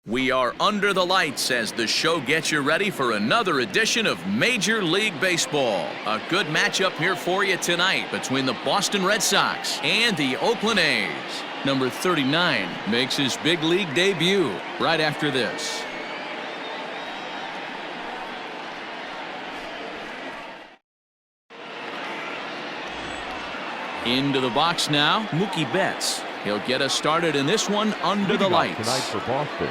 We are under the lights as the show gets you ready for another edition of Major League Baseball. A good matchup here for you tonight between the Boston Red Sox and the Oakland A's. Number 39 makes his big league debut right after this. Into the box now, Mookie Betts. He'll get us started in this one under the lights. Tonight for Boston,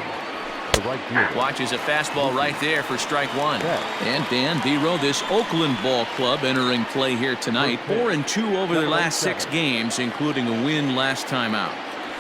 the right fielder. Watches a fastball right there for strike one. And Dan Dero, this Oakland ball club entering play here tonight. 4-2 over their last 6 games, including a win last time out.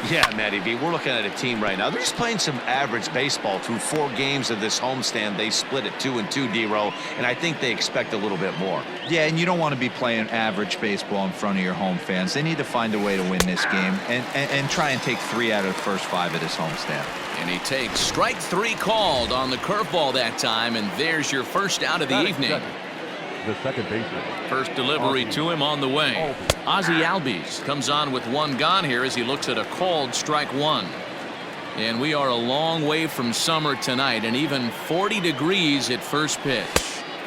Yeah, Matty V, we're looking at a team right now. They're just playing some average baseball through 4 games of this homestand. They split at 2-2, Dero, and I think they expect a little bit more. Yeah, and you don't want to be playing average baseball in front of your home fans. They need to find a way to win this game and try and take 3 out of the first 5 of this homestand. And he takes strike 3 called on the curveball that time, and there's your first out of the evening. The second baseman. First delivery to him on the way. Ozzie Albies comes on with 1 gone here as he looks at a called strike 1. And we are a long way from summer tonight, and even 40 degrees at first pitch.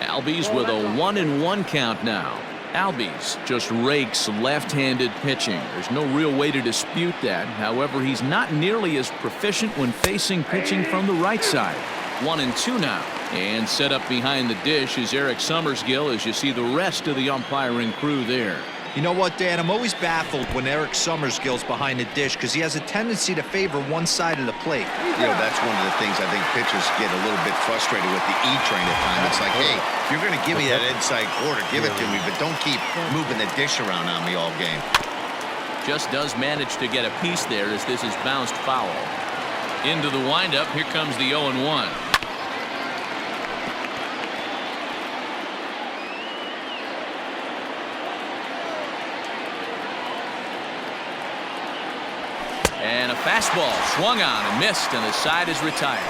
Albies with a 1-1 count now. Albies just rakes left-handed pitching. There's no real way to dispute that. However, he's not nearly as proficient when facing pitching from the right side. 1-2 now. And set up behind the dish is Eric Summersgill as you see the rest of the umpiring crew there. You know what, Dan? I'm always baffled when Eric Summersgill's behind the dish because he has a tendency to favor one side of the plate. You know, that's one of the things I think pitchers get a little bit frustrated with the E-train at times. It's like, hey, if you're going to give me that inside quarter, give it to me, but don't keep moving the dish around on me all game. Just does manage to get a piece there as this is bounced foul. Into the windup, here comes the 0-1. And a fastball swung on and missed, and the side is retired.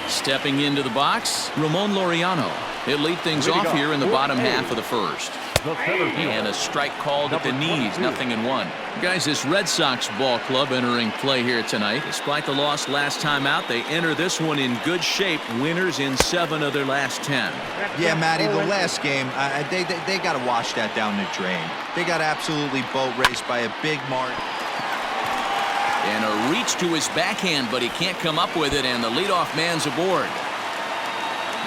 Stepping into the box, Ramon Laureano. He'll lead things off here in the bottom half of the first. And a strike called at the knees, 0-1. Guys, this Red Sox ball club entering play here tonight. Despite the loss last time out, they enter this one in good shape. Winners in 7 of their last 10. Yeah, Matty, the last game, they got to wash that down the drain. They got absolutely boat raced by a big mark. And a reach to his backhand, but he can't come up with it, and the leadoff man's aboard.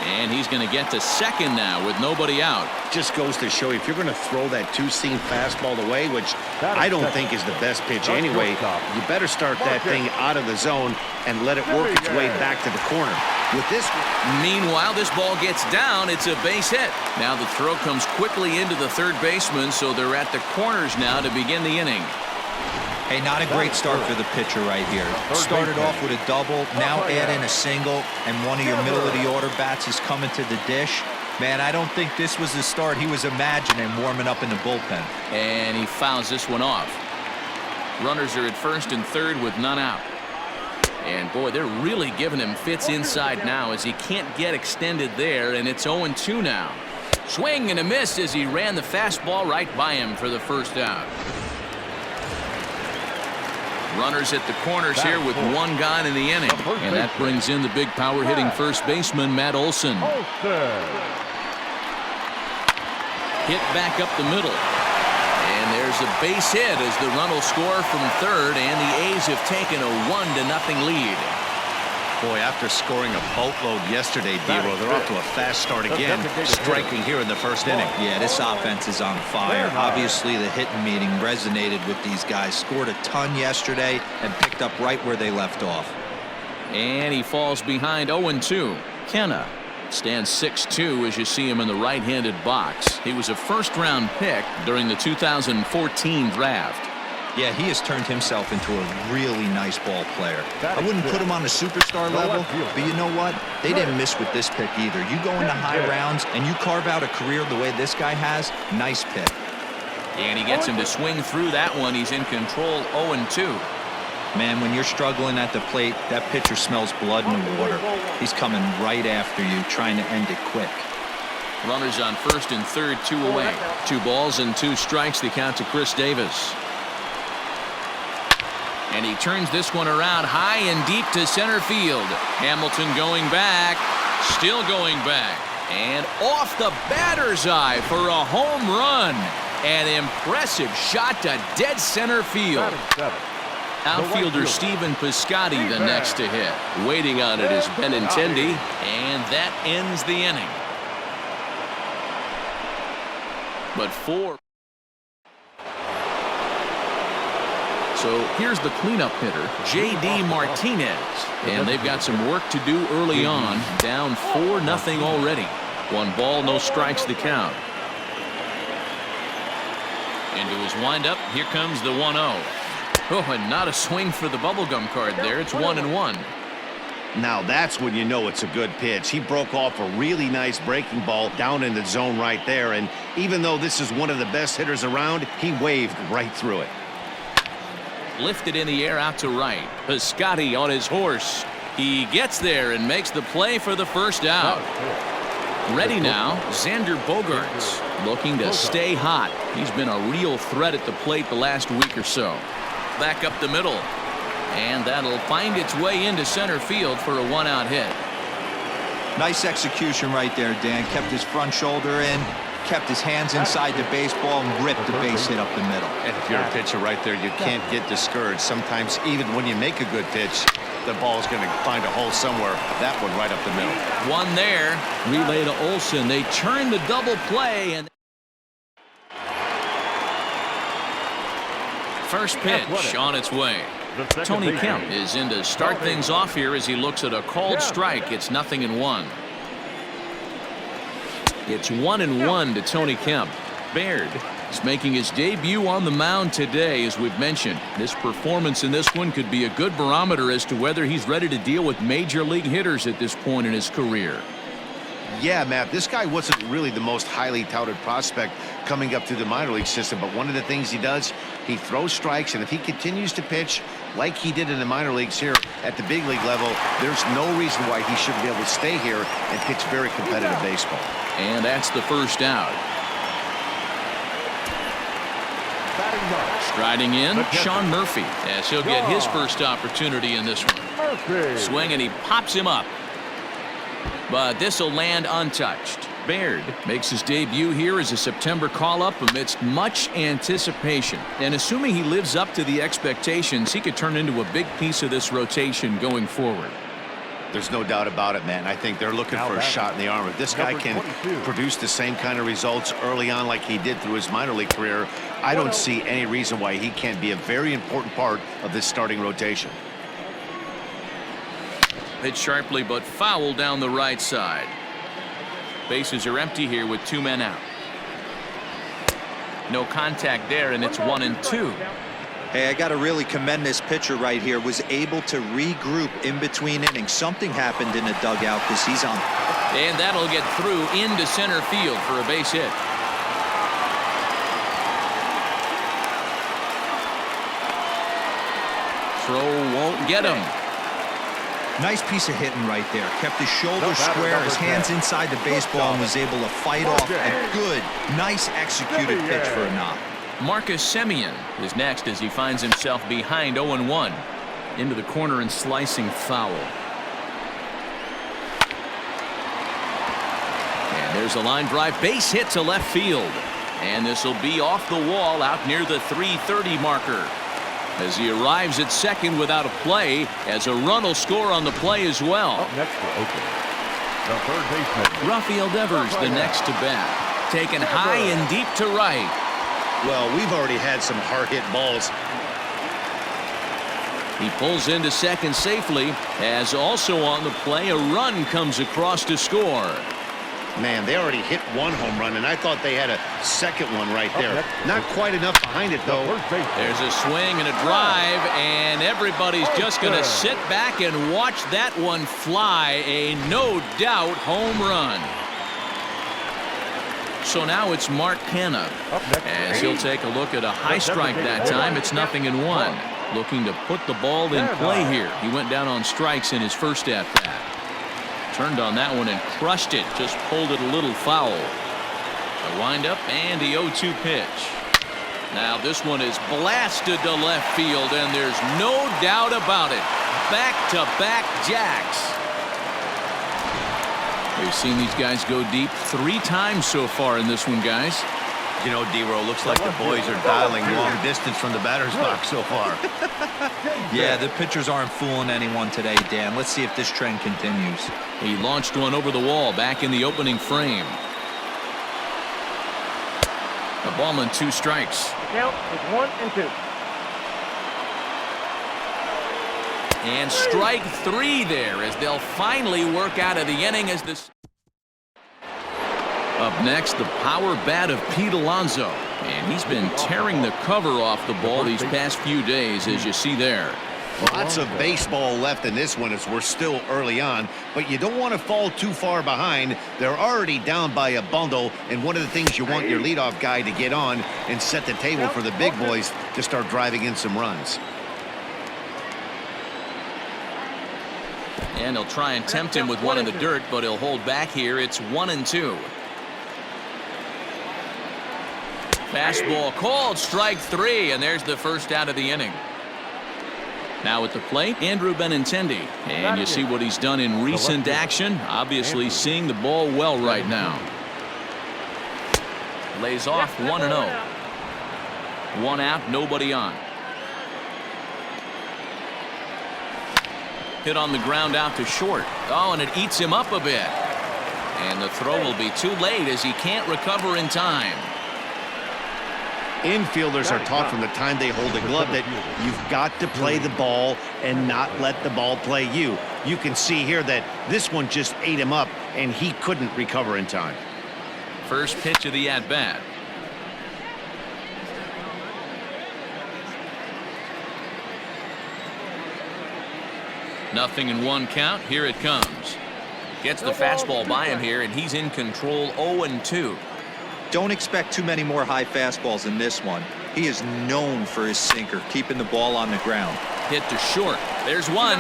And he's going to get to second now with nobody out. Just goes to show you, if you're going to throw that 2-seam fastball away, which I don't think is the best pitch anyway, you better start that thing out of the zone and let it work its way back to the corner. With this, meanwhile, this ball gets down. It's a base hit. Now the throw comes quickly into the third baseman, so they're at the corners now to begin the inning. Hey, not a great start for the pitcher right here. Started off with a double, now add in a single, and one of your middle-of-the-order bats is coming to the dish. Man, I don't think this was the start he was imagining warming up in the bullpen. And he fouls this one off. Runners are at first and third with none out. And, boy, they're really giving him fits inside now as he can't get extended there, and it's 0-2 now. Swing and a miss as he ran the fastball right by him for the first out. Runners at the corners here with 1 gone in the inning. And that brings in the big power hitting first baseman, Matt Olson. Hit back up the middle. And there's a base hit as the run will score from third, and the A's have taken a 1-0 lead. boy, after scoring a boatload yesterday, Dero, they're off to a fast start again, striking here in the first inning. Yeah, this offense is on fire. Obviously, the hitting meeting resonated with these guys. Scored a ton yesterday and picked up right where they left off. And he falls behind 0-2. Kenna stands 6'2" as you see him in the right-handed box. He was a first-round pick during the 2014 draft. Yeah, he has turned himself into a really nice ball player. I wouldn't put him on a superstar level, but you know what? They didn't miss with this pick either. You go into high rounds and you carve out a career the way this guy has, nice pick. And he gets him to swing through that one. He's in control, 0-2. Man, when you're struggling at the plate, that pitcher smells blood in the water. He's coming right after you, trying to end it quick. Runners on first and third, 2 away. 2 balls and 2 strikes, the count to Chris Davis. And he turns this one around high and deep to center field. Hamilton going back, still going back, and off the batter's eye for a home run. An impressive shot to dead center field. Outfielder Stephen Piscotty the next to hit. Waiting on it is Benintendi, and that ends the inning. But four. So here's the cleanup hitter, J.D. Martinez. And they've got some work to do early on. Down 4-0 already. 1 ball, no strikes the count. Into his windup, here comes the 1-0. Oh, and not a swing for the bubblegum card there. It's 1-1. Now that's when you know it's a good pitch. He broke off a really nice breaking ball down in the zone right there. And even though this is one of the best hitters around, he waved right through it. Lifted in the air out to right. Piscotty on his horse. He gets there and makes the play for the first out. Ready now, Xander Bogaerts looking to stay hot. He's been a real threat at the plate the last week or so. Back up the middle. And that'll find its way into center field for a 1-out hit. Nice execution right there, Dan. Kept his front shoulder in, kept his hands inside the baseball, and ripped the base hit up the middle. And if you're a pitcher right there, you can't get discouraged. Sometimes even when you make a good pitch, the ball's going to find a hole somewhere. That one right up the middle. One there. Relay to Olsen. They turn the double play. And first pitch on its way. Tony Kemp is in to start things off here as he looks at a called strike. It's 0-1. It's 1-1 to Tony Kemp. Baird is making his debut on the mound today, as we've mentioned. This performance in this one could be a good barometer as to whether he's ready to deal with major league hitters at this point in his career. Yeah, Matt, this guy wasn't really the most highly touted prospect coming up through the minor league system, but one of the things he does, he throws strikes, and if he continues to pitch like he did in the minor leagues here at the big league level, there's no reason why he shouldn't be able to stay here and pitch very competitive baseball. And that's the first out. Striding in, Sean Murphy, as he'll get his first opportunity in this one. Swing, and he pops him up. But this will land untouched. Baird makes his debut here as a September call-up amidst much anticipation. And assuming he lives up to the expectations, he could turn into a big piece of this rotation going forward. There's no doubt about it, man. I think they're looking for a shot in the arm. If this guy can produce the same kind of results early on like he did through his minor league career, I don't see any reason why he can't be a very important part of this starting rotation. Hit sharply but foul down the right side. Bases are empty here with 2 men out. No contact there, and it's 1-2. Hey, I got to really commend this pitcher right here. Was able to regroup in between innings. Something happened in the dugout because he's on. And that'll get through into center field for a base hit. Throw won't get him. Nice piece of hitting right there. Kept his shoulders square, his hands inside the baseball, and was able to fight off a good, nice executed pitch for a knock. Marcus Semien is next as he finds himself behind 0-1. Into the corner and slicing foul. And there's a line drive, base hit to left field. And this will be off the wall out near the 330 marker. As he arrives at second without a play, as a run will score on the play as well. Up next for Oakland, the third baseman, Rafael Devers the next to bat. Taken high and deep to right. Well, we've already had some hard-hit balls. He pulls into second safely, as also on the play, a run comes across to score. Man, they already hit 1 home run, and I thought they had a second one right there. Not quite enough behind it, though. There's a swing and a drive, and everybody's just going to sit back and watch that one fly. A no-doubt home run. So now it's Mark Canha, as he'll take a look at a high strike that time. It's 0-1. Looking to put the ball in play here. He went down on strikes in his first at-bat. Turned on that one and crushed it. Just pulled it a little foul. A windup and the 0-2 pitch. Now this one is blasted to left field, and there's no doubt about it. Back-to-back jacks. We've seen these guys go deep 3 times so far in this one, guys. You know, D-Row, looks like the boys are dialing long distance from the batter's box so far. Yeah, the pitchers aren't fooling anyone today, Dan. Let's see if this trend continues. He launched one over the wall back in the opening frame. A ball and 2 strikes. Count is 1 and 2. And strike 3 there as they'll finally work out of the inning as this. Up next, the power bat of Teve Alonso. And he's been tearing the cover off the ball these past few days, as you see there. Lots of baseball left in this one as we're still early on, but you don't want to fall too far behind. They're already down by a bundle, and one of the things you want your leadoff guy to get on and set the table for the big boys to start driving in some runs. And he'll try and tempt him with one in the dirt, but he'll hold back here. It's 1 and 2. Fastball called, strike 3, and there's the first out of the inning. Now at the plate, Andrew Benintendi. And you see what he's done in recent action. Obviously seeing the ball well right now. Lays off 1-0. 1 out, nobody on. Hit on the ground out to short. Oh, and it eats him up a bit. And the throw will be too late as he can't recover in time. Infielders are taught from the time they hold a glove that you've got to play the ball and not let the ball play you. You can see here that this one just ate him up and he couldn't recover in time. First pitch of the at-bat. Nothing in 1 count. Here it comes. Gets the fastball by him here, and he's in control. 0-2. Don't expect too many more high fastballs in this one. He is known for his sinker, keeping the ball on the ground. Hit to short. There's one.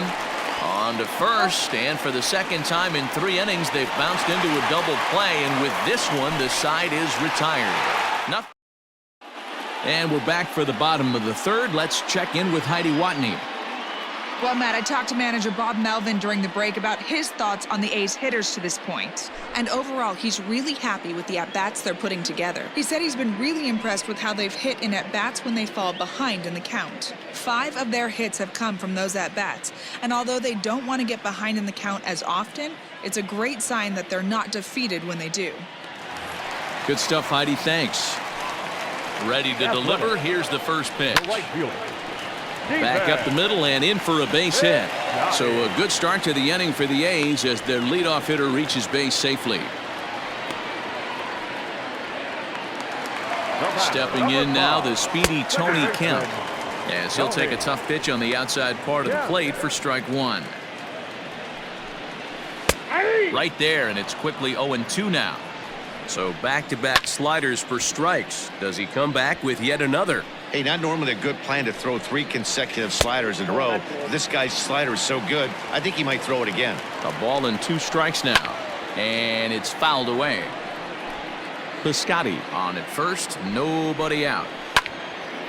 On to first, and for the second time in 3 innings, they've bounced into a double play, and with this one, the side is retired. Nothing. And we're back for the bottom of the 3rd. Let's check in with Heidi Watney. Well, Matt, I talked to manager Bob Melvin during the break about his thoughts on the A's hitters to this point. And overall, he's really happy with the at-bats they're putting together. He said he's been really impressed with how they've hit in at-bats when they fall behind in the count. 5 of their hits have come from those at-bats. And although they don't want to get behind in the count as often, it's a great sign that they're not defeated when they do. Good stuff, Heidi. Thanks. Ready to deliver. Here's the first pitch. Back up the middle and in for a base hit. So a good start to the inning for the A's as their leadoff hitter reaches base safely. Stepping in now, the speedy Tony Kemp, as he'll take a tough pitch on the outside part of the plate for strike 1. Right there, and it's quickly 0-2 now. So back-to-back sliders for strikes. Does he come back with yet another? Hey, not normally a good plan to throw 3 consecutive sliders in a row. This guy's slider is so good, I think he might throw it again. A ball and 2 strikes now. And it's fouled away. Piscotty on at first, nobody out.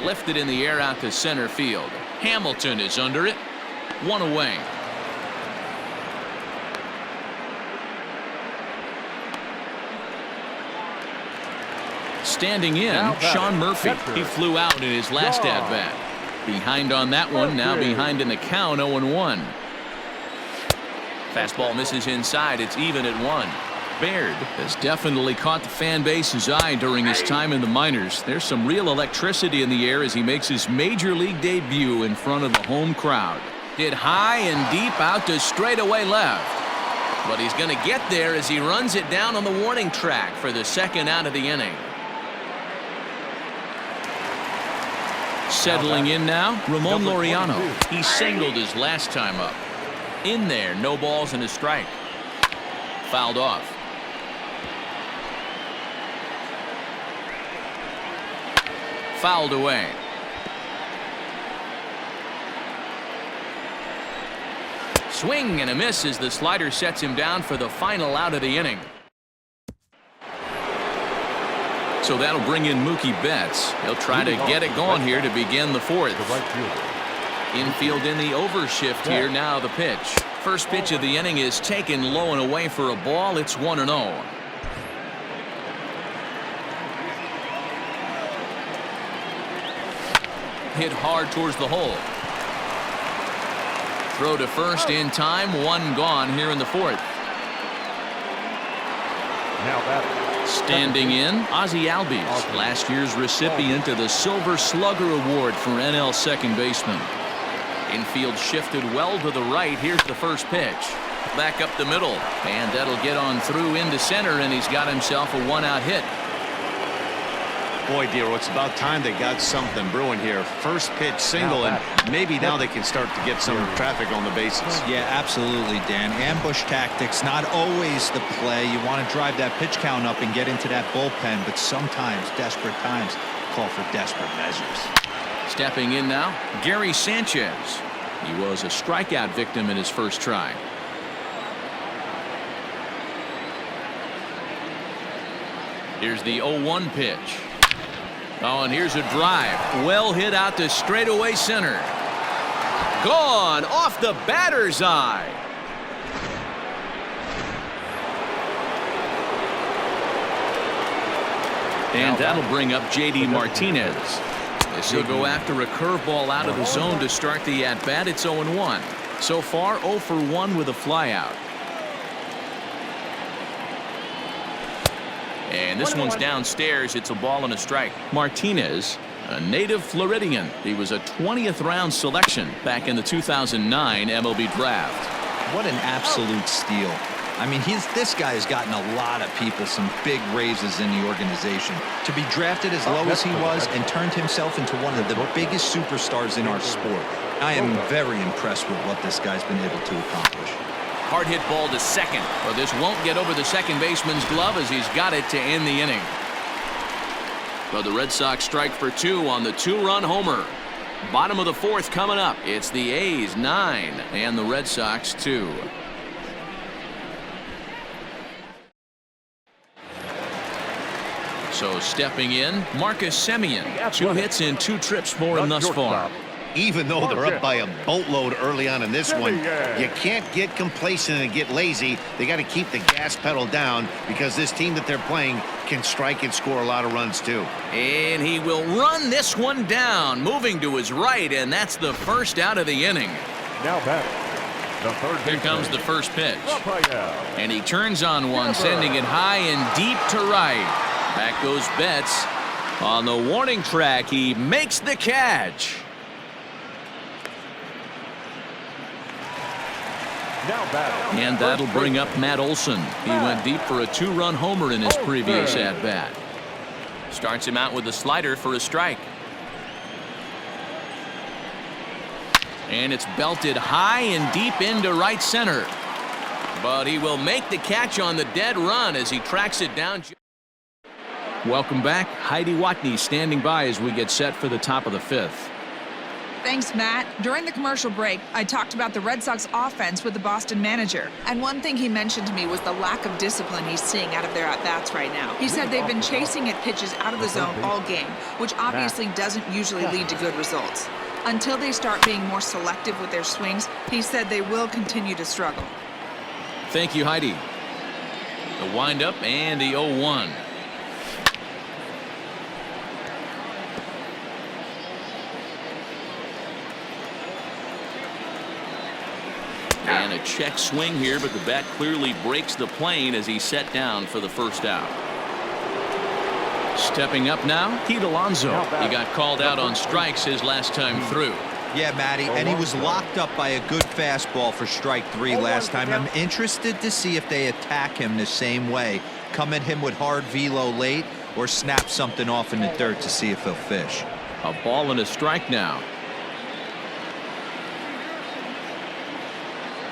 Lifted in the air out to center field. Hamilton is under it. 1 away. Standing in, Sean Murphy. He flew out in his last at-bat. Behind on that one, now behind in the count, 0-1. Fastball misses inside. It's even at 1. Baird has definitely caught the fan base's eye during his time in the minors. There's some real electricity in the air as he makes his major league debut in front of a home crowd. Hit high and deep out to straightaway left. But he's going to get there as he runs it down on the warning track for the 2nd out of the inning. Settling in now, Ramon Laureano. He singled his last time up. In there, no balls and a strike. Fouled off. Fouled away. Swing and a miss as the slider sets him down for the final out of the inning. So that'll bring in Mookie Betts. He'll try to get it going here to begin the fourth. Infield in the overshift here. Now the pitch. First pitch of the inning is taken low and away for a ball. It's 1-0. Hit hard towards the hole. Throw to first in time. One gone here in the fourth. Standing in, Ozzie Albies, last year's recipient of the Silver Slugger Award for NL second baseman. Infield shifted well to the right. Here's the first pitch. Back up the middle, and that'll get on through into center, and he's got himself a one-out hit. Boy, Dero, it's about time they got something brewing here. First pitch single, and maybe now they can start to get some traffic on the bases. Yeah, absolutely, Dan. Ambush tactics, not always the play. You want to drive that pitch count up and get into that bullpen, but sometimes desperate times call for desperate measures. Stepping in now, Gary Sanchez. He was a strikeout victim in his first try. Here's the 0-1 pitch. Oh, and here's a drive. Well hit out to straightaway center. Gone off the batter's eye. And that'll bring up J.D. Martinez. This will go after a curveball out of the zone to start the at-bat. It's 0-1. So far, 0 for 1 with a flyout. And this one's downstairs. It's a ball and a strike. Martinez, a native Floridian. He was a 20th round selection back in the 2009 MLB draft. What an absolute steal. I mean, this guy has gotten a lot of people some big raises in the organization. To be drafted as low as he was and turned himself into one of the biggest superstars in our sport. I am very impressed with what this guy's been able to accomplish. Hard hit ball to second, but this won't get over the second baseman's glove as he's got it to end the inning. But the Red Sox strike for 2 on the 2-run homer. Bottom of the fourth coming up. It's the A's 9 and the Red Sox 2. So stepping in, Marcus Semien. 2 hits and 2 trips for him thus far. Even though they're up by a boatload early on in this one, you can't get complacent and get lazy. They got to keep the gas pedal down because this team that they're playing can strike and score a lot of runs too. And he will run this one down, moving to his right, and that's the first out of the inning. Now batting, the third Here comes the first pitch. And he turns on one, Never. sending it high and deep to right. Back goes Betts. On the warning track, he makes the catch. And that'll bring up Matt Olson. He went deep for a 2-run homer in his previous at-bat. Starts him out with a slider for a strike. And it's belted high and deep into right center. But he will make the catch on the dead run as he tracks it down. Welcome back. Heidi Watney standing by as we get set for the top of the 5th. Thanks, Matt. During the commercial break, I talked about the Red Sox offense with the Boston manager. And one thing he mentioned to me was the lack of discipline he's seeing out of their at-bats right now. He said they've been chasing at pitches out of the zone all game, which obviously doesn't usually lead to good results. Until they start being more selective with their swings, he said they will continue to struggle. Thank you, Heidi. The windup and the 0-1. And a check swing here, but the bat clearly breaks the plane as he's set down for the first out. Stepping up now, Teve Alonso. He got called out on strikes his last time through. Yeah, Matty, and he was locked up by a good fastball for strike 3 last time. I'm interested to see if they attack him the same way. Come at him with hard velo late or snap something off in the dirt to see if he'll fish. A ball and a strike now.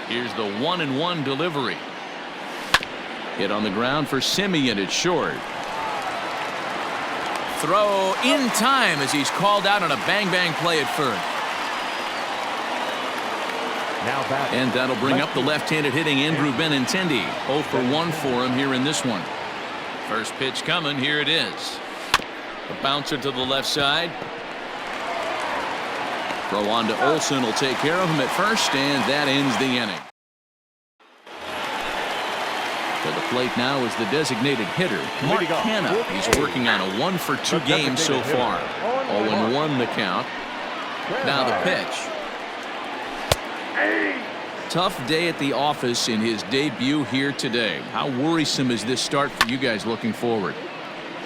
Here's the 1-1 delivery. Hit on the ground for Semien. It's short. Throw in time as he's called out on a bang-bang play at first. And that'll bring up the left-handed hitting Andrew Benintendi. 0 for 1 for him here in this one. First pitch coming. Here it is. A bouncer to the left side. Throw on to Olsen will take care of him at first, and that ends the inning. To the plate now is the designated hitter, Mark Hanna. He's working on a 1-for-2 game so far. 0-1 the count. Now the pitch. Tough day at the office in his debut here today. How worrisome is this start for you guys looking forward?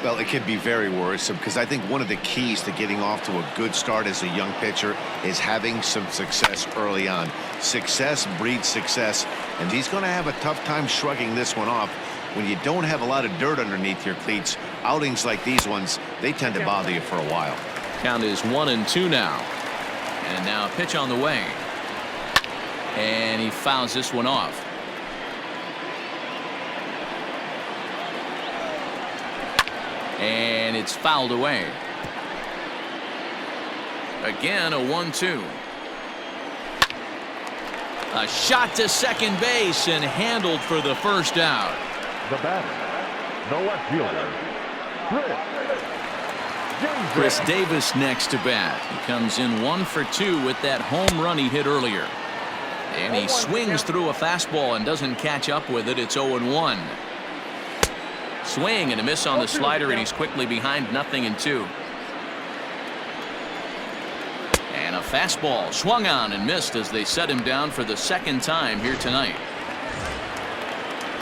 Well, it can be very worrisome because I think one of the keys to getting off to a good start as a young pitcher is having some success early on. Success breeds success, and he's going to have a tough time shrugging this one off. When you don't have a lot of dirt underneath your cleats, outings like these ones, they tend to bother you for a while. Count is 1-2 now. And now a pitch on the way. And he fouls this one off. And it's fouled away. Again, a 1-2. A shot to second base and handled for the first out. The batter, the left fielder, Chris Davis next to bat. He comes in 1-for-2 with that home run he hit earlier. And he swings through a fastball and doesn't catch up with it. It's 0-1. Swing and a miss on the slider, and he's quickly behind 0-2. And a fastball swung on and missed as they set him down for the second time here tonight.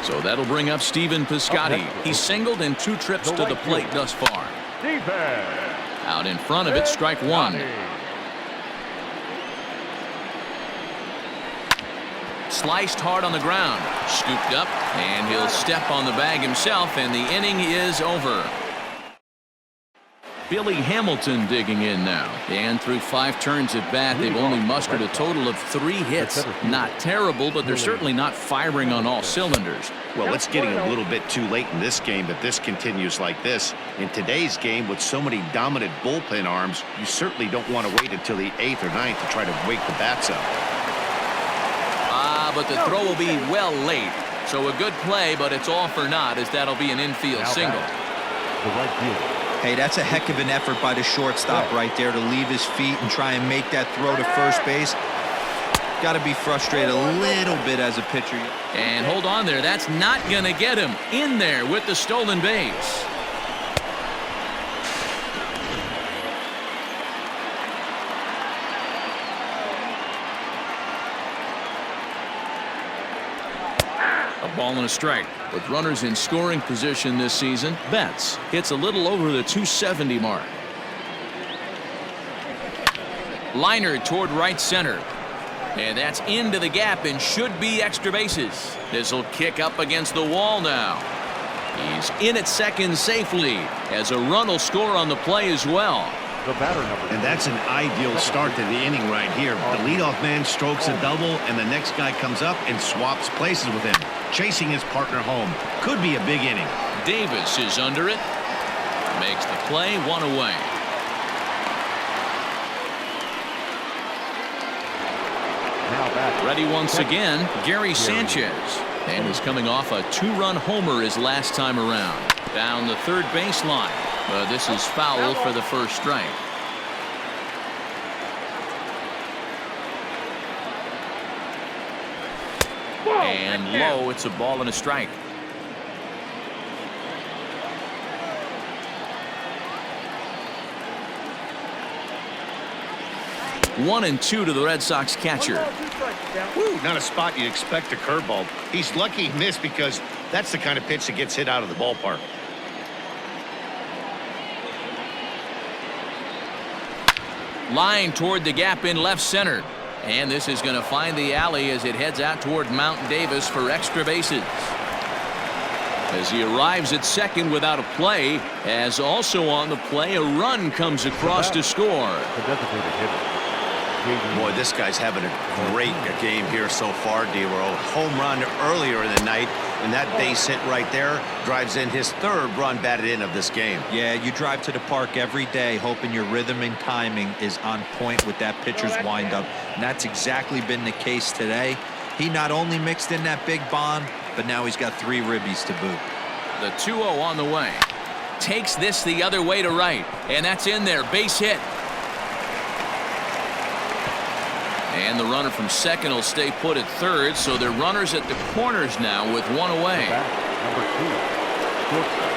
So that'll bring up Stephen Piscotty. He's singled in 2 trips to the plate thus far. Out in front of it, strike 1. Sliced hard on the ground, scooped up, and he'll step on the bag himself, and the inning is over. Billy Hamilton digging in now, and through 5 turns at bat, they've only mustered a total of 3 hits. Not terrible, but they're certainly not firing on all cylinders. Well, it's getting a little bit too late in this game, but this continues like this. In today's game, with so many dominant bullpen arms, you certainly don't want to wait until the 8th or 9th to try to wake the bats up. But the throw will be well late. So a good play, but it's all for naught, as that'll be an infield single. The right fielder. Hey, that's a heck of an effort by the shortstop right there to leave his feet and try and make that throw to first base. Got to be frustrated a little bit as a pitcher. And hold on there. That's not going to get him in there with the stolen base. A ball and a strike. With runners in scoring position this season, Betts hits a little over the 270 mark. Liner toward right center. And that's into the gap and should be extra bases. This will kick up against the wall now. He's in at second safely as a run will score on the play as well. The batter number. And that's an ideal start to the inning right here. The leadoff man strokes a double, and the next guy comes up and swaps places with him, chasing his partner home. Could be a big inning. Davis is under it. Makes the play, 1 away. Ready once again, Gary Sanchez. And he's coming off a 2-run homer his last time around. Down the third baseline. This is foul for the first strike. And low, it's a ball and a strike. One and 2 to the Red Sox catcher. Woo, not a spot you'd expect a curveball. He's lucky he missed because that's the kind of pitch that gets hit out of the ballpark. Line toward the gap in left center. And this is going to find the alley as it heads out toward Mount Davis for extra bases. As he arrives at second without a play, as also on the play, a run comes across to score. The designated hitter. Boy, this guy's having a great game here so far, D-Row. Home run earlier in the night, and that base hit right there drives in his 3rd run batted in of this game. Yeah, you drive to the park every day hoping your rhythm and timing is on point with that pitcher's windup. And that's exactly been the case today. He not only mixed in that big bomb, but now he's got 3 ribbies to boot. The 2-0 on the way. takes this the other way to right. And that's in there. Base hit. And the runner from second will stay put at third, so they're runners at the corners now with one away. Number 2, shortstop.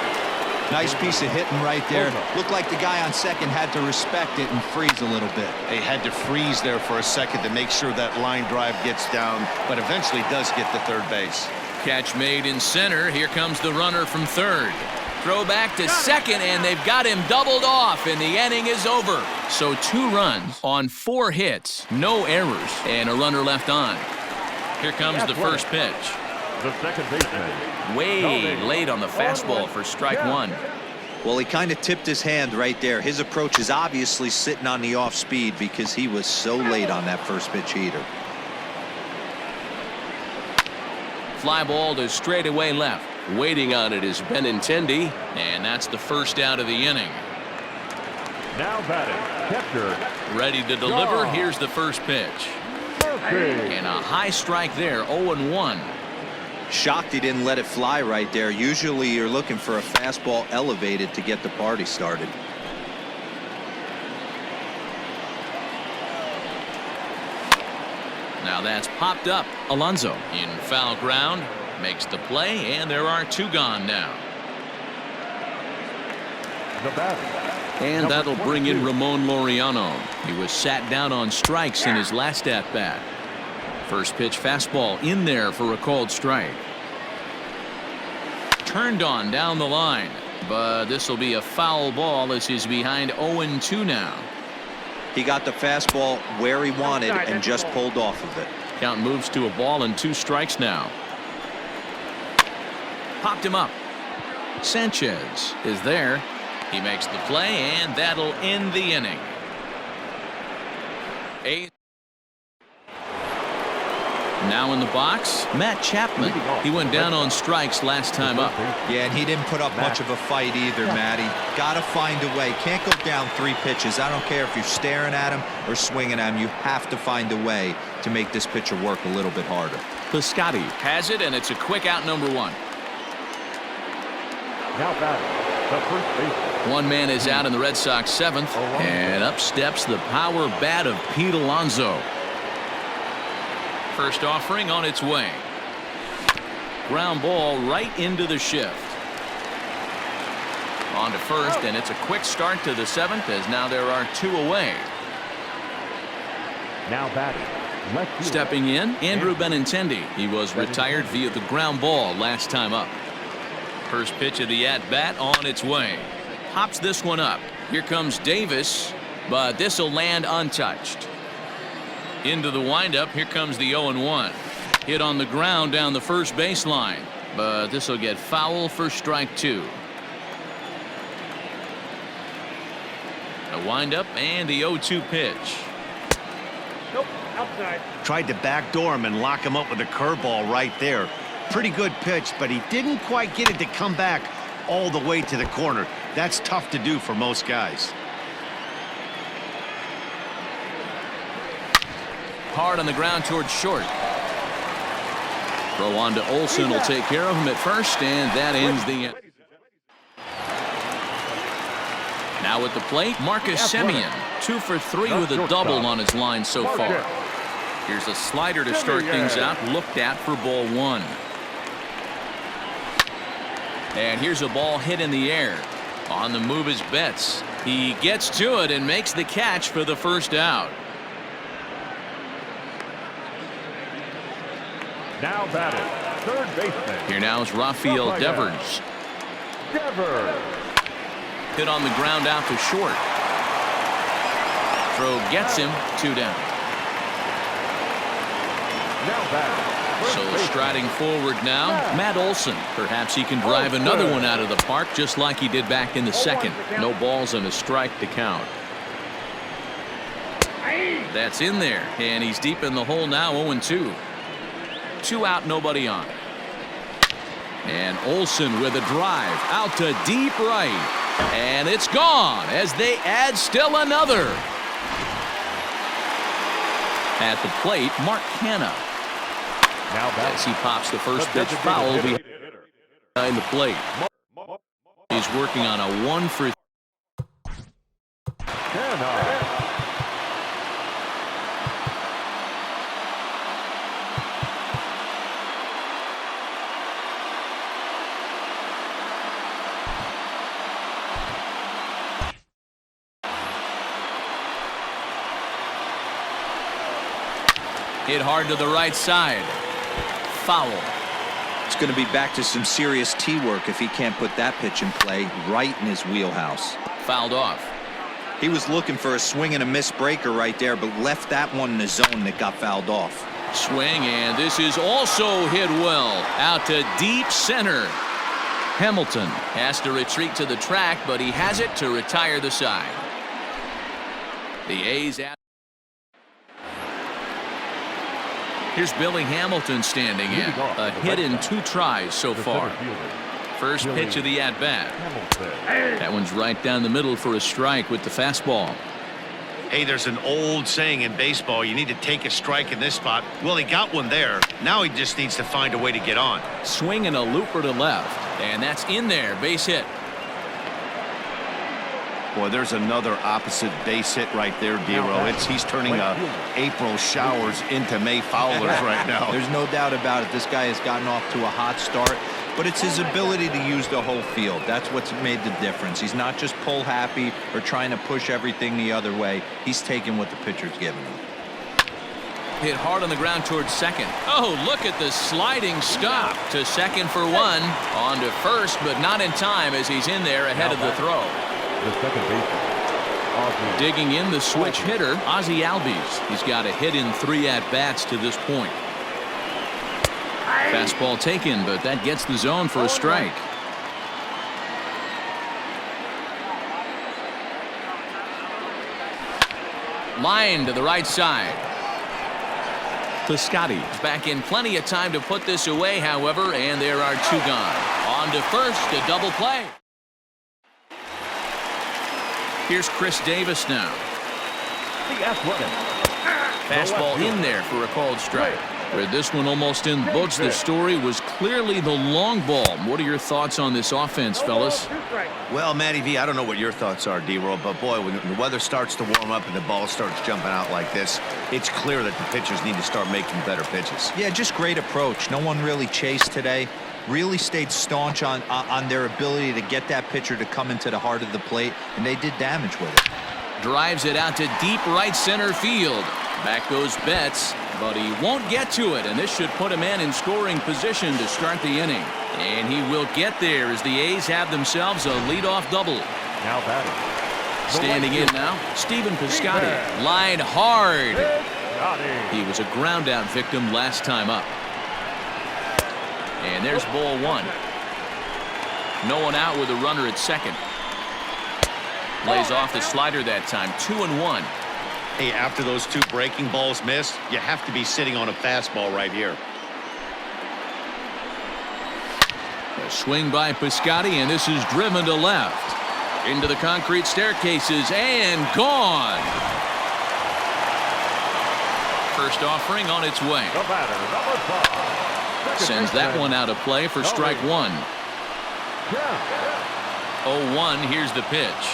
Nice piece of hitting right there. Looked like the guy on second had to respect it and freeze a little bit. They had to freeze there for a second to make sure that line drive gets down, but eventually does get to third base. Catch made in center. Here comes the runner from third. Throw back to second, and they've got him doubled off, and the inning is over. So 2 runs on 4 hits, no errors, and a runner left on. Here comes the first pitch. The second baseman. Way late on the fastball for strike 1. Well, he kind of tipped his hand right there. His approach is obviously sitting on the off speed because he was so late on that first pitch heater. Fly ball to straightaway left. Waiting on it is Benintendi, and that's the first out of the inning. Now batting, catcher. Ready to deliver. Here's the first pitch. And a high strike there, 0-1. Shocked he didn't let it fly right there. Usually you're looking for a fastball elevated to get the party started. Now that's popped up. Alonzo in foul ground makes the play, and there are 2 gone now. The batter. And that'll bring in Ramon Laureano. He was sat down on strikes in his last at bat. First pitch fastball in there for a called strike. Turned on down the line, but this will be a foul ball as he's behind 0-2 now. He got the fastball where he wanted and just pulled off of it. Count moves to a ball and 2 strikes now. Popped him up. Sanchez is there. He makes the play, and that'll end the inning. 8. Now in the box, Matt Chapman. He went down on strikes last time up. Yeah, and he didn't put up much of a fight either, Matty. Got to find a way. Can't go down 3 pitches. I don't care if you're staring at him or swinging at him. You have to find a way to make this pitcher work a little bit harder. Piscotty has it, and it's a quick out, number 1. Now batting, the first baseman. 1 man is out in the Red Sox 7th, and up steps the power bat of Teve Alonso. First offering on its way. Ground ball right into the shift. On to first, and it's a quick start to the 7th as now there are 2 away. Now batting, left fielder. Stepping in, Andrew Benintendi. He was retired via the ground ball last time up. First pitch of the at-bat on its way. Pops this one up. Here comes Davis, but this will land untouched. Into the windup. Here comes the 0-1. Hit on the ground down the first baseline, but this will get foul for strike 2. A windup and the 0-2 pitch. Nope, outside. Tried to backdoor him and lock him up with a curveball right there. Pretty good pitch, but he didn't quite get it to come back all the way to the corner. That's tough to do for most guys. Hard on the ground towards short. Throw on to Olson will take care of him at first, and that ends the inning. Now at the plate, Marcus Semien, 2 for 3 with a double on his line so far. Here's a slider to start things out, looked at for ball 1. And here's a ball hit in the air. On the move is Betts. He gets to it and makes the catch for the first out. Now batting, third baseman. Here now is Rafael Devers. Devers. Hit on the ground out to short. Throw gets him, 2 down. Now batting, So first baseman. striding forward now, Matt Olson. Perhaps he can drive another one out of the park just like he did back in the second. No balls and a strike to count. That's in there, and he's deep in the hole now, 0-2. 2 out, nobody on. And Olson with a drive out to deep right. And it's gone as they add still another. At the plate, Mark Hanna. Now as he pops the first pitch foul behind the plate. He's he's working on a 1 for 3. Hit hard to the right side. Foul. It's going to be back to some serious tee work if he can't put that pitch in play right in his wheelhouse. Fouled off. He was looking for a swing and a miss breaker right there, but left that one in the zone that got fouled off. Swing, and this is also hit well. Out to deep center. Hamilton has to retreat to the track, but he has it to retire the side. The A's out. Here's Billy Hamilton standing in. A hit in 2 tries so far. First pitch of the at-bat. That one's right down the middle for a strike with the fastball. Hey, there's an old saying in baseball, you need to take a strike in this spot. Well, he got one there. Now he just needs to find a way to get on. Swing and a looper to left. And that's in there. Base hit. Boy, there's another opposite base hit right there, Dero. He's turning April showers into May foulers right now. There's no doubt about it. This guy has gotten off to a hot start, but it's his ability to use the whole field. That's what's made the difference. He's not just pull happy or trying to push everything the other way. He's taking what the pitcher's giving him. Hit hard on the ground towards second. Oh, look at the sliding stop to second for 1. On to first, but not in time as he's in there ahead of the throw. The second baseman. Digging in the switch hitter, Ozzie Albies. He's got a hit in 3 at-bats to this point. Fastball taken, but that gets the zone for a strike. Line to the right side. Piscotty back in plenty of time to put this away, however, and there are 2 gone. On to first, a double play. Here's Chris Davis now. The Athletic. Fastball in there for a called strike. With this one almost in books, the story was clearly the long ball. What are your thoughts on this offense, fellas? Well, Matty V, I don't know what your thoughts are, D-Roll, but boy, when the weather starts to warm up and the ball starts jumping out like this, it's clear that the pitchers need to start making better pitches. Yeah, just great approach. No one really chased today. Really stayed staunch on their ability to get that pitcher to come into the heart of the plate, and they did damage with it. Drives it out to deep right center field. Back goes Betts, but he won't get to it, and this should put a man in scoring position to start the inning. And he will get there as the A's have themselves a leadoff double. Now batting. Standing in now, Stephen Piscotty. Line hard. He was a ground out victim last time up. And there's ball 1. No one out with a runner at second. Lays off the slider that time. 2-1. Hey, after those 2 breaking balls missed, you have to be sitting on a fastball right here. A swing by Piscotty, and this is driven to left. Into the concrete staircases and gone. First offering on its way. The batter, number 5. Sends that one out of play for strike 1. 0-1. Here's the pitch.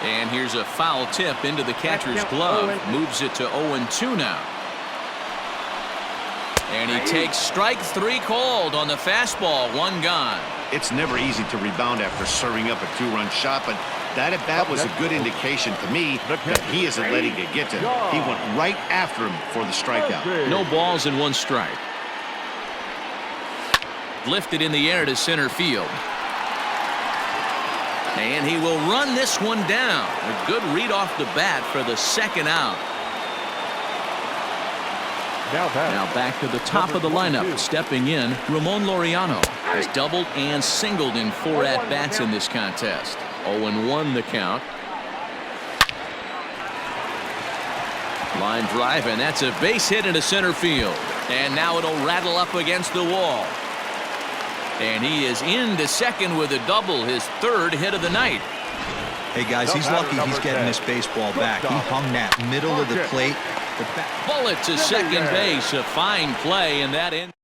And here's a foul tip into the catcher's glove. Moves it to 0-2 now. And he takes strike 3 called on the fastball. 1 gone. It's never easy to rebound after serving up a 2-run shot, but that at bat was a good indication to me that he isn't letting it get to him. He went right after him for the strikeout. No balls and 1 strike. Lifted in the air to center field. And he will run this one down. A good read off the bat for the 2nd out. Now back to the top of the lineup. Stepping in, Ramon Laureano has doubled and singled in 4 at-bats in this contest. 0-1 the count. Line drive, and that's a base hit into center field. And now it'll rattle up against the wall. And he is into second with a double, his 3rd hit of the night. Hey, guys, he's lucky he's getting this baseball back. He hung that middle of the plate. Bullet to second base. A fine play, and that ends.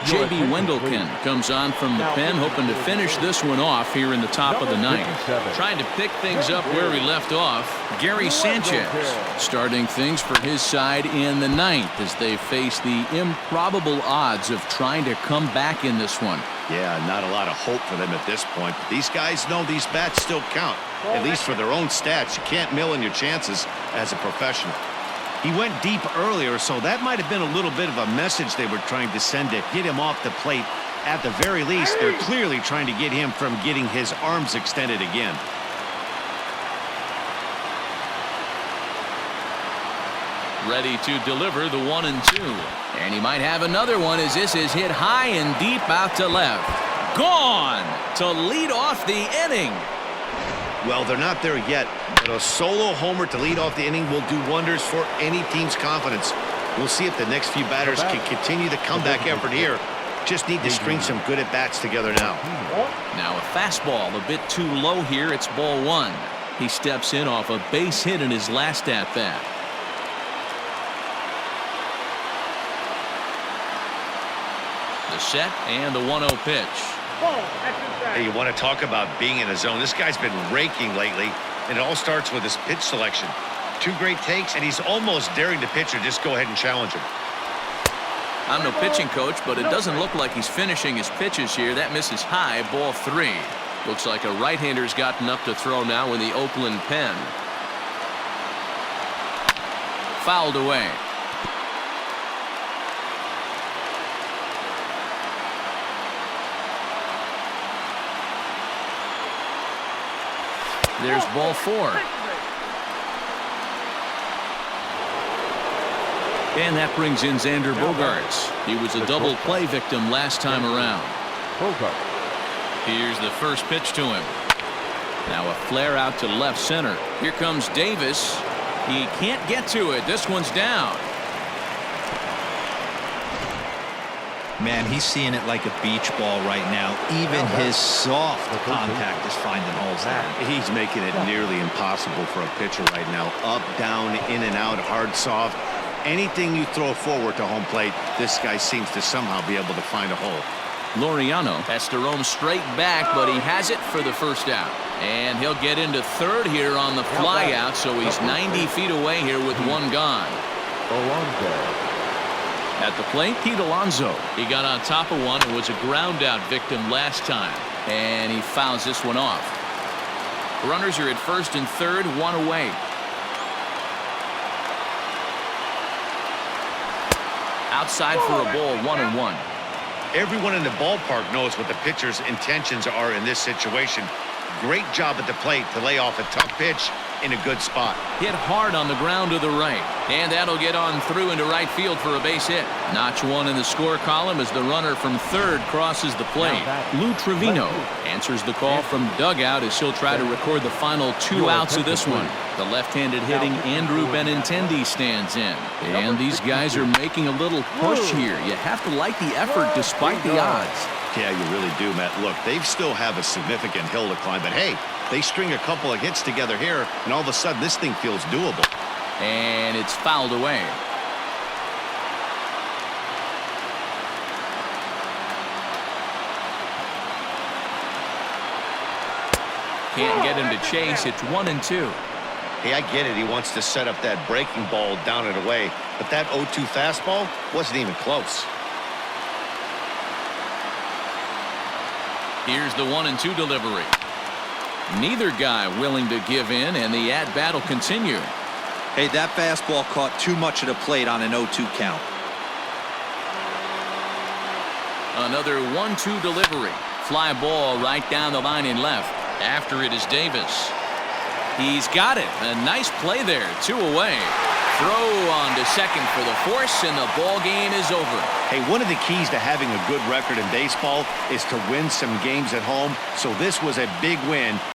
J.B. Wendelken comes on from the pen, hoping to finish this one off here in the top of the ninth. Trying to pick things up where we left off, Gary Sanchez starting things for his side in the ninth as they face the improbable odds of trying to come back in this one. Yeah, not a lot of hope for them at this point. But these guys know these bats still count, at least for their own stats. You can't mill in your chances as a professional. He went deep earlier, so that might have been a little bit of a message they were trying to send to get him off the plate. At the very least, they're clearly trying to get him from getting his arms extended again. Ready to deliver the 1-2. And he might have another one as this is hit high and deep out to left. Gone to lead off the inning. Well, they're not there yet, but a solo homer to lead off the inning will do wonders for any team's confidence. We'll see if the next few batters can continue the comeback effort here. Just need to string some good at-bats together now. Now a fastball a bit too low here. It's ball one. He steps in off a base hit in his last at-bat. The set and the 1-0 pitch. Hey, you want to talk about being in a zone? This guy's been raking lately, and it all starts with his pitch selection. Two great takes, and he's almost daring the pitcher just go ahead and challenge him. I'm no pitching coach, but it doesn't look like he's finishing his pitches here. That misses high, ball three. Looks like a right-hander's gotten up to throw now in the Oakland pen. Fouled away. There's ball four. And that brings in Xander Bogaerts. He was a double play victim last time around. Here's the first pitch to him. Now a flare out to left center. Here comes Davis. He can't get to it. This one's down. Man, he's seeing it like a beach ball right now. Even his soft contact is finding holes there. He's making it nearly impossible for a pitcher right now. Up, down, in and out, hard, soft. Anything you throw forward to home plate, this guy seems to somehow be able to find a hole. Laureano has to roam straight back, but he has it for the first out. And he'll get into third here on the fly out, so he's 90 feet away here with one gone. Alonzo. At the plate, Teve Alonso. He got on top of one and was a ground out victim last time. And he fouls this one off. Runners are at first and third, one away. Outside for a ball, 1-1. Everyone in the ballpark knows what the pitcher's intentions are in this situation. Great job at the plate to lay off a tough pitch in a good spot. Hit hard on the ground to the right. And that'll get on through into right field for a base hit. Notch one in the score column as the runner from third crosses the plate. Lou Trevino answers the call from dugout as he'll try to record the final two outs of this one. The left-handed hitting Andrew Benintendi stands in. And these guys are making a little push here. You have to like the effort despite the odds. Yeah, you really do, Matt. Look, they still have a significant hill to climb, but hey, they string a couple of hits together here, and all of a sudden this thing feels doable. And it's fouled away. Can't get him to chase. It's 1-2. Hey, I get it. He wants to set up that breaking ball down and away, but that 0-2 fastball wasn't even close. Here's the 1-2 delivery. Neither guy willing to give in, and the at-bat will continue. Hey, that fastball caught too much of the plate on an 0-2 count. Another 1-2 delivery. Fly ball right down the line in left. After it is Davis. He's got it. A nice play there. Two away. Throw on to second for the force, and the ball game is over. Hey, one of the keys to having a good record in baseball is to win some games at home. So this was a big win.